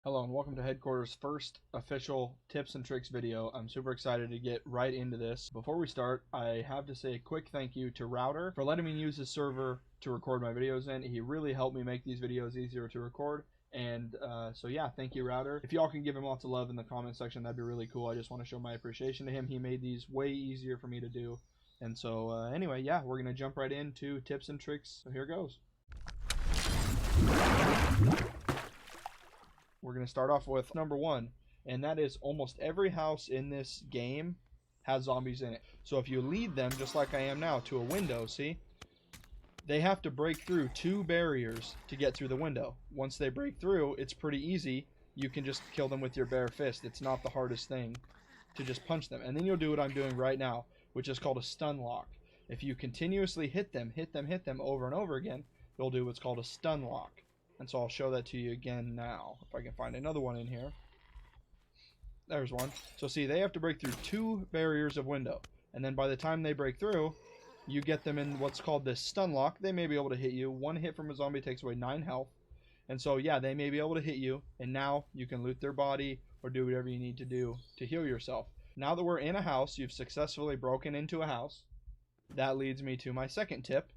Hello and welcome to Headquarters' first official tips and tricks video. I'm super excited to get right into this. Before we start, I have to say a quick thank you to Router for letting me use his server to record my videos in. He really helped me make these videos easier to record. And so yeah, thank you, Router. If y'all can give him lots of love in the comment section, that'd be really cool. I just want to show my appreciation to him. He made these way easier for me to do. And so anyway, yeah, we're going to jump right into tips and tricks. So here goes. We're going to start off with number one, and that is almost every house in this game has zombies in it. So if you lead them, just like I am now, to a window, see? They have to break through 2 barriers to get through the window. Once they break through, it's pretty easy. You can just kill them with your bare fist. It's not the hardest thing to just punch them. And then you'll do what I'm doing right now, which is called a stun lock. If you continuously hit them over and over again, you'll do what's called a stun lock. And so I'll show that to you again now, if I can find another one in here. There's one. So see, they have to break through 2 barriers of window. And then by the time they break through, you get them in what's called this stun lock. They may be able to hit you. 1 hit from a zombie takes away 9 health. And so yeah, they may be able to hit you. And now you can loot their body or do whatever you need to do to heal yourself. Now that we're in a house, you've successfully broken into a house. That leads me to my second tip,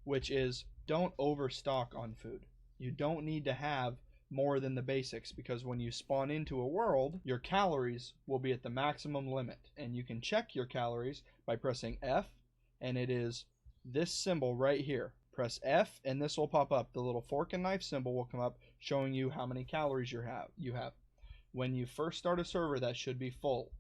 which is don't overstock on food. You don't need to have more than the basics, because when you spawn into a world, your calories will be at the maximum limit. And you can check your calories by pressing F, and it is this symbol right here. Press F and this will pop up. The little fork and knife symbol will come up showing you how many calories you have. When you first start a server, that should be full.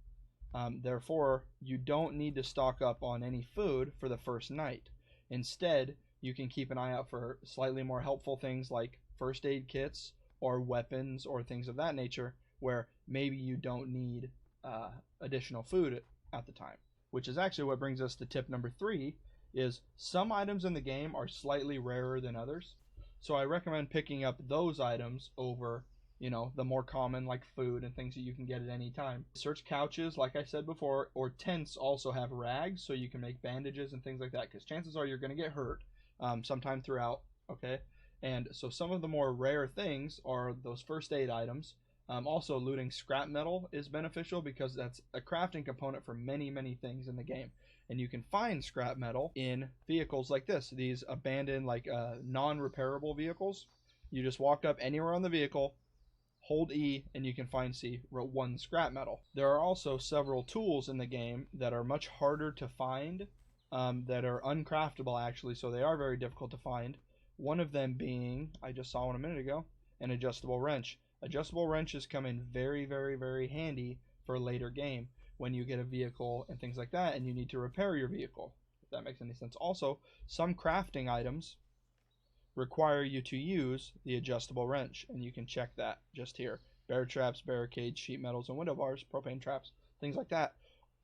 Therefore, you don't need to stock up on any food for the first night. Instead, you can keep an eye out for slightly more helpful things like first aid kits or weapons or things of that nature, where maybe you don't need additional food at the time. Which is actually what brings us to tip number 3, is some items in the game are slightly rarer than others. So I recommend picking up those items over, you know, the more common like food and things that you can get at any time. Search couches, like I said before, or tents also have rags, so you can make bandages and things like that, because chances are you're going to get hurt sometime throughout, okay? And so some of the more rare things are those first aid items. Also, looting scrap metal is beneficial because that's a crafting component for many, many things in the game. And you can find scrap metal in vehicles like this, these abandoned, like non-repairable vehicles. You just walk up anywhere on the vehicle, hold E, and you can find, see, 1 scrap metal. There are also several tools in the game that are much harder to find, that are uncraftable actually, so they are very difficult to find. One of them being, I just saw one a minute ago, an adjustable wrench. Adjustable wrenches come in very, very, very handy for later game when you get a vehicle and things like that and you need to repair your vehicle, if that makes any sense. Also, some crafting items require you to use the adjustable wrench, and you can check that just here. Bear traps, barricades, sheet metals, and window bars, propane traps, things like that.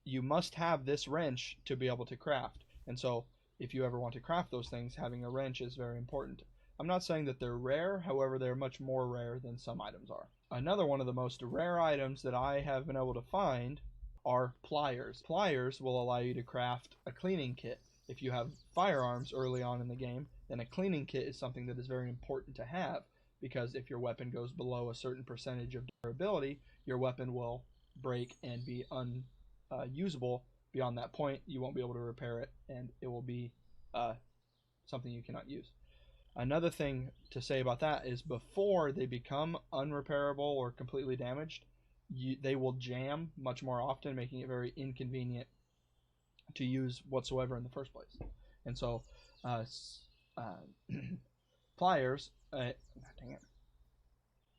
You must have this wrench to be able to craft. And so if you ever want to craft those things, having a wrench is very important. I'm not saying that they're rare, however, they're much more rare than some items are. Another one of the most rare items that I have been able to find are pliers. Pliers will allow you to craft a cleaning kit. If you have firearms early on in the game, then a cleaning kit is something that is very important to have, because if your weapon goes below a certain percentage of durability, your weapon will break and be unusable. Beyond that point, you won't be able to repair it, and it will be something you cannot use. Another thing to say about that is before they become unrepairable or completely damaged, they will jam much more often, making it very inconvenient to use whatsoever in the first place. And so pliers, dang it.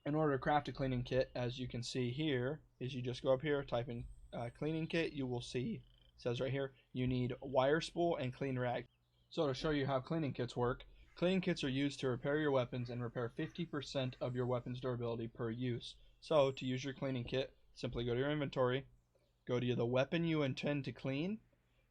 In order to craft a cleaning kit, as you can see here, is you just go up here, type in cleaning kit, you will see, it says right here, you need wire spool and clean rag. So to show you how cleaning kits work, cleaning kits are used to repair your weapons and repair 50% of your weapon's durability per use. So to use your cleaning kit, simply go to your inventory, go to the weapon you intend to clean,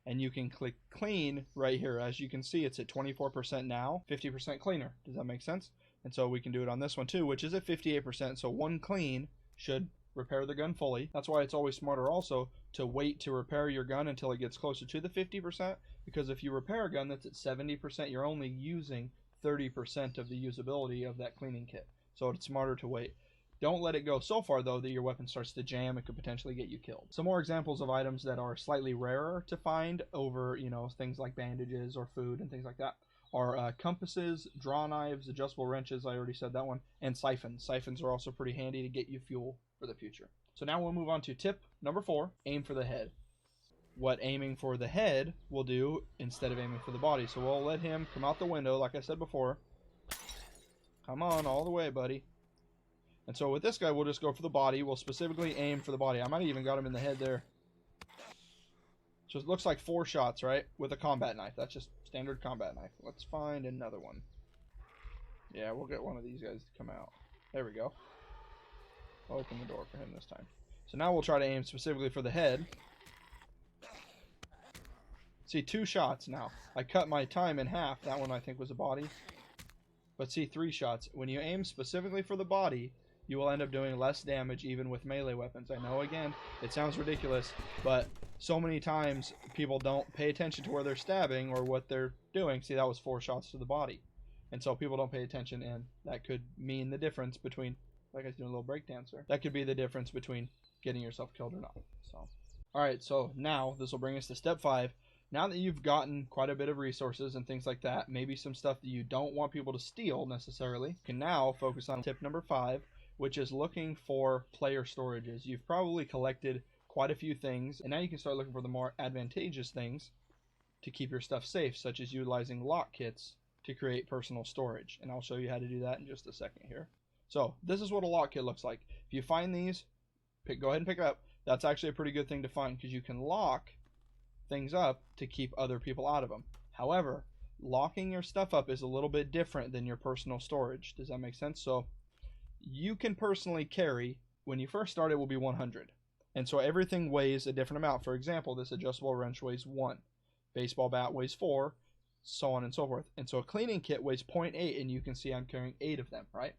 and you can click clean right here. As you can see, it's at 24% now, 50% cleaner. Does that make sense? And so we can do it on this one too, which is at 58%. So 1 clean should repair the gun fully. That's why it's always smarter also to wait to repair your gun until it gets closer to the 50%, because if you repair a gun that's at 70%, you're only using 30% of the usability of that cleaning kit. So it's smarter to wait. Don't let it go so far, though, that your weapon starts to jam and could potentially get you killed. Some more examples of items that are slightly rarer to find over, you know, things like bandages or food and things like that are compasses, draw knives, adjustable wrenches, I already said that one, and siphons. Siphons are also pretty handy to get you fuel for the future. So now we'll move on to tip number 4, aim for the head. What aiming for the head will do instead of aiming for the body. So we'll let him come out the window, like I said before. Come on, all the way, buddy. And so with this guy, we'll just go for the body. We'll specifically aim for the body. I might have even got him in the head there. So it looks like 4 shots, right? With a combat knife. That's just standard combat knife. Let's find another one. Yeah, we'll get one of these guys to come out. There we go. I'll open the door for him this time. So now we'll try to aim specifically for the head. See, 2 shots now. I cut my time in half. That one I think was a body. But see, 3 shots. When you aim specifically for the body, you will end up doing less damage even with melee weapons. I know, again, it sounds ridiculous, but so many times people don't pay attention to where they're stabbing or what they're doing. See, that was 4 shots to the body. And so people don't pay attention, and that could mean the difference between, like I was doing a little breakdance there, that could be the difference between getting yourself killed or not. So, alright, so now this will bring us to step 5. Now that you've gotten quite a bit of resources and things like that, maybe some stuff that you don't want people to steal necessarily, you can now focus on tip number 5, which is looking for player storages. You've probably collected quite a few things, and now you can start looking for the more advantageous things to keep your stuff safe, such as utilizing lock kits to create personal storage. And I'll show you how to do that in just a second here. So this is what a lock kit looks like. If you find these, go ahead and pick it up. That's actually a pretty good thing to find because you can lock things up to keep other people out of them. However, locking your stuff up is a little bit different than your personal storage. Does that make sense? So you can personally carry, when you first start, it will be 100. And so everything weighs a different amount. For example, this adjustable wrench weighs 1. Baseball bat weighs 4, so on and so forth. And so a cleaning kit weighs 0.8, and you can see I'm carrying 8 of them, right?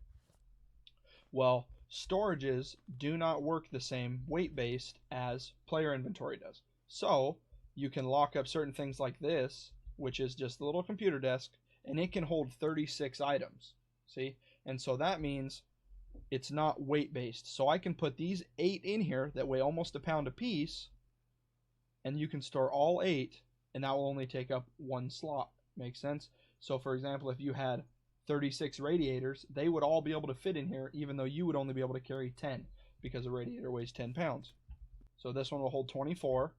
Well, storages do not work the same weight-based as player inventory does. So you can lock up certain things like this, which is just a little computer desk, and it can hold 36 items. See? And so that means it's not weight-based. So I can put these 8 in here that weigh almost a pound apiece, and you can store all 8, and that will only take up 1 slot. Makes sense? So for example, if you had 36 radiators, they would all be able to fit in here, even though you would only be able to carry 10, because a radiator weighs 10 pounds. So this one will hold 24.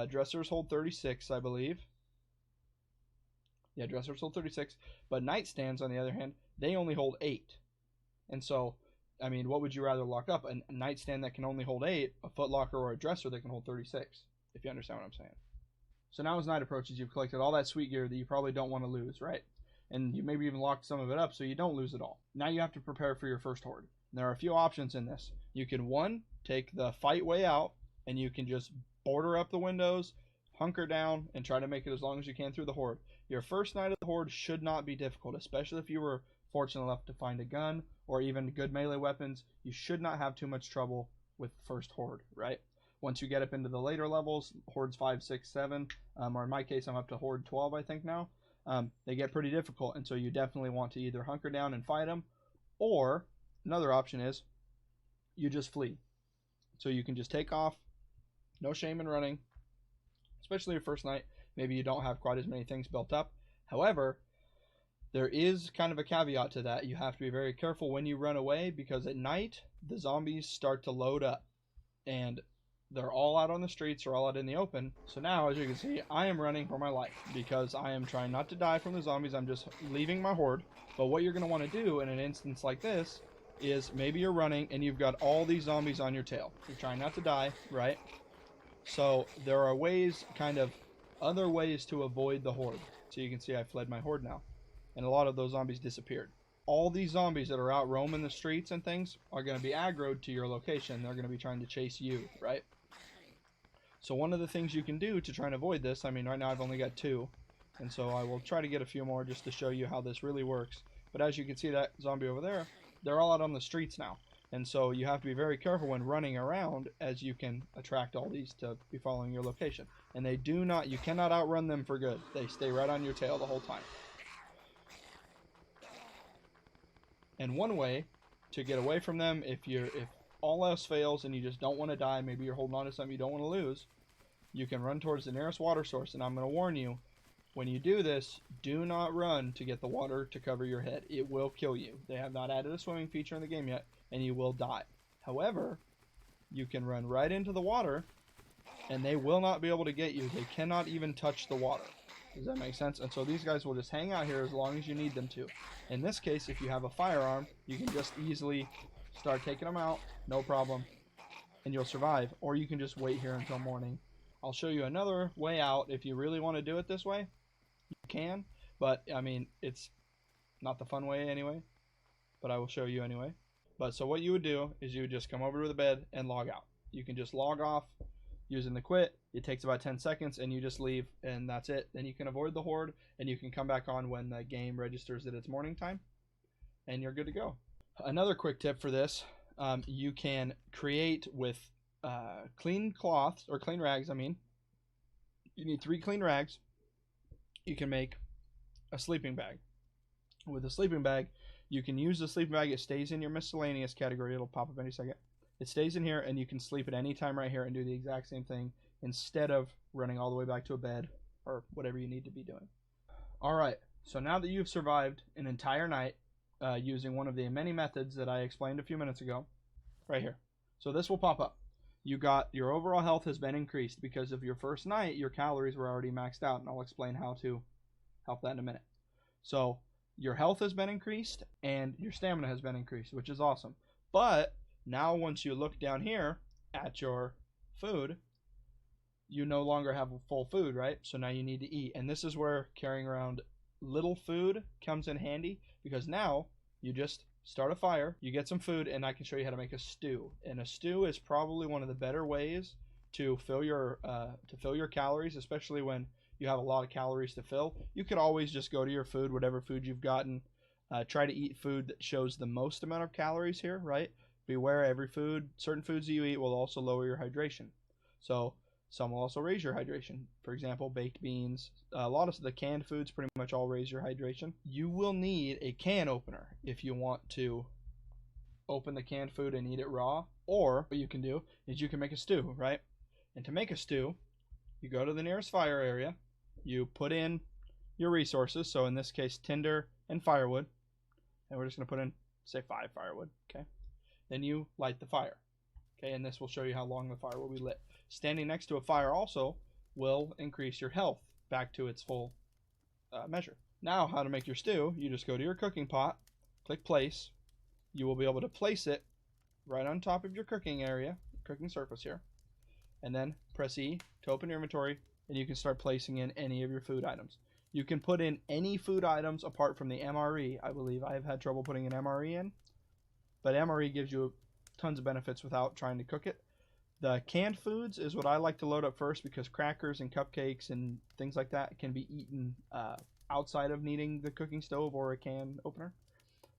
Dressers hold 36, I believe. Yeah, dressers hold 36. But nightstands, on the other hand, they only hold 8. And so, I mean, what would you rather lock up? A nightstand that can only hold 8, a footlocker, or a dresser that can hold 36, if you understand what I'm saying. So now as night approaches, you've collected all that sweet gear that you probably don't want to lose, right? And you maybe even locked some of it up so you don't lose it all. Now you have to prepare for your first horde. And there are a few options in this. You can, 1, take the fight way out, and you can just border up the windows, hunker down, and try to make it as long as you can through the horde. Your first night of the horde should not be difficult, especially if you were fortunate enough to find a gun or even good melee weapons. You should not have too much trouble with the first horde, right? Once you get up into the later levels, hordes 5, 6, 7, or in my case, I'm up to horde 12, I think now, they get pretty difficult, and so you definitely want to either hunker down and fight them, or another option is you just flee. So you can just take off, no shame in running, especially your first night. Maybe you don't have quite as many things built up. However, there is kind of a caveat to that. You have to be very careful when you run away, because at night, the zombies start to load up, and they're all out on the streets or all out in the open. So now, as you can see, I am running for my life because I am trying not to die from the zombies. I'm just leaving my horde. But what you're going to want to do in an instance like this is maybe you're running and you've got all these zombies on your tail. You're trying not to die, right? So there are ways, kind of other ways to avoid the horde. So you can see I fled my horde now. And a lot of those zombies disappeared. All these zombies that are out roaming the streets and things are going to be aggroed to your location. They're going to be trying to chase you, right? So one of the things you can do to try and avoid this, I mean, right now I've only got 2, and so I will try to get a few more just to show you how this really works. But as you can see, that zombie over there, they're all out on the streets now. And so you have to be very careful when running around, as you can attract all these to be following your location. And they do not, you cannot outrun them for good. They stay right on your tail the whole time. And one way to get away from them, if all else fails and you just don't want to die, maybe you're holding on to something you don't want to lose, you can run towards the nearest water source. And I'm going to warn you, when you do this, do not run to get the water to cover your head. It will kill you. They have not added a swimming feature in the game yet, and you will die. However, you can run right into the water, and they will not be able to get you. They cannot even touch the water. Does that make sense? And so these guys will just hang out here as long as you need them to. In this case, if you have a firearm, you can just easily start taking them out, no problem, and you'll survive. Or you can just wait here until morning. I'll show you another way out. If you really want to do it this way, you can, but I mean, it's not the fun way anyway, but I will show you anyway. But so what you would do is you would just come over to the bed and log out. You can just log off using the quit. It takes about 10 seconds and you just leave, and that's it. Then you can avoid the horde, and you can come back on when the game registers that it's morning time, and you're good to go. Another quick tip for this, you can create with clean cloths, or clean rags, I mean. You need 3 clean rags. You can make a sleeping bag. With a sleeping bag, you can use the sleeping bag. It stays in your miscellaneous category. It'll pop up any second. It stays in here, and you can sleep at any time right here and do the exact same thing instead of running all the way back to a bed or whatever you need to be doing. Alright, so now that you've survived an entire night using one of the many methods that I explained a few minutes ago, right here. So this will pop up. Your overall health has been increased because of your first night. Your calories were already maxed out, and I'll explain how to help that in a minute. So your health has been increased and your stamina has been increased, which is awesome. But now once you look down here at your food, you no longer have full food, right? So now you need to eat. And this is where carrying around little food comes in handy, because now you just start a fire, you get some food, and I can show you how to make a stew. And a stew is probably one of the better ways to fill your calories, especially when you have a lot of calories to fill. You could always just go to your food, whatever food you've gotten. Try to eat food that shows the most amount of calories here, right? Beware, certain foods that you eat will also lower your hydration. So some will also raise your hydration. For example, baked beans. A lot of the canned foods pretty much all raise your hydration. You will need a can opener if you want to open the canned food and eat it raw. Or what you can do is you can make a stew, right? And to make a stew, you go to the nearest fire area. You put in your resources. So in this case, tinder and firewood. And we're just going to put in, say, 5 firewood, okay? Then you light the fire, okay? And this will show you how long the fire will be lit. Standing next to a fire also will increase your health back to its full measure. Now, how to make your stew, you just go to your cooking pot, click place. You will be able to place it right on top of your cooking area, cooking surface here, and then press E to open your inventory, and you can start placing in any of your food items. You can put in any food items apart from the MRE. I believe I have had trouble putting an MRE in, but MRE gives you tons of benefits without trying to cook it. The canned foods is what I like to load up first, because crackers and cupcakes and things like that can be eaten outside of needing the cooking stove or a can opener.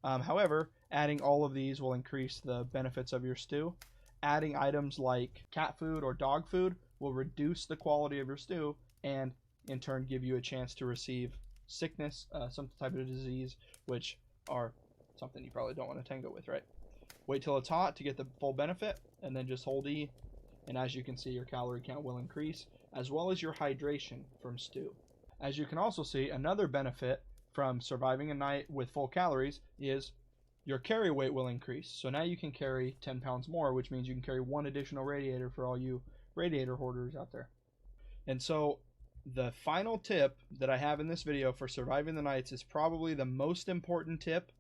However, adding all of these will increase the benefits of your stew. Adding items like cat food or dog food will reduce the quality of your stew and in turn give you a chance to receive sickness, some type of disease, which are something you probably don't want to tango with, right? Wait till it's hot to get the full benefit, and then just hold E, and as you can see, your calorie count will increase, as well as your hydration from stew. As you can also see, another benefit from surviving a night with full calories is your carry weight will increase. So now you can carry 10 pounds more, which means you can carry 1 additional radiator for all you radiator hoarders out there. And so the final tip that I have in this video for surviving the nights is probably the most important tip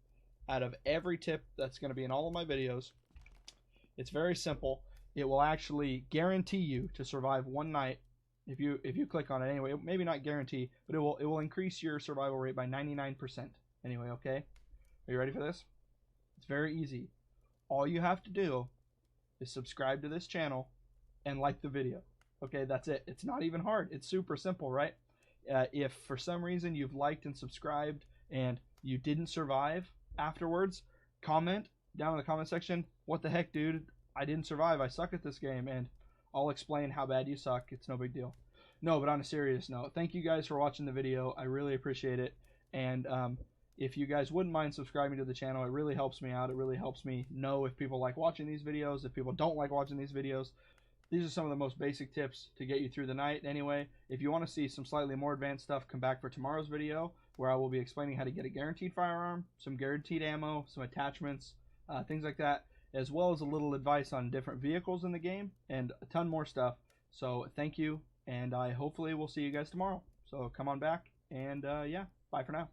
out of every tip that's going to be in all of my videos. It's very simple. It will actually guarantee you to survive one night if you click on it anyway. Maybe not guarantee, but it will increase your survival rate by 99% anyway, okay? Are you ready for this? It's very easy. All you have to do is subscribe to this channel and like the video. Okay, that's it. It's not even hard. It's super simple, right? If for some reason you've liked and subscribed and you didn't survive afterwards, comment down in the comment section, what the heck, dude, I didn't survive, I suck at this game, and I'll explain how bad you suck. It's no big deal. No, but on a serious note, thank you guys for watching the video. I really appreciate it, and if you guys wouldn't mind subscribing to the channel, it really helps me out. It really helps me know if people like watching these videos, if people don't like watching these videos. These are some of the most basic tips to get you through the night. Anyway, if you want to see some slightly more advanced stuff, come back for tomorrow's video, where I will be explaining how to get a guaranteed firearm, some guaranteed ammo, some attachments, things like that, as well as a little advice on different vehicles in the game, and a ton more stuff. So thank you, and I hopefully will see you guys tomorrow. So come on back, and yeah, bye for now.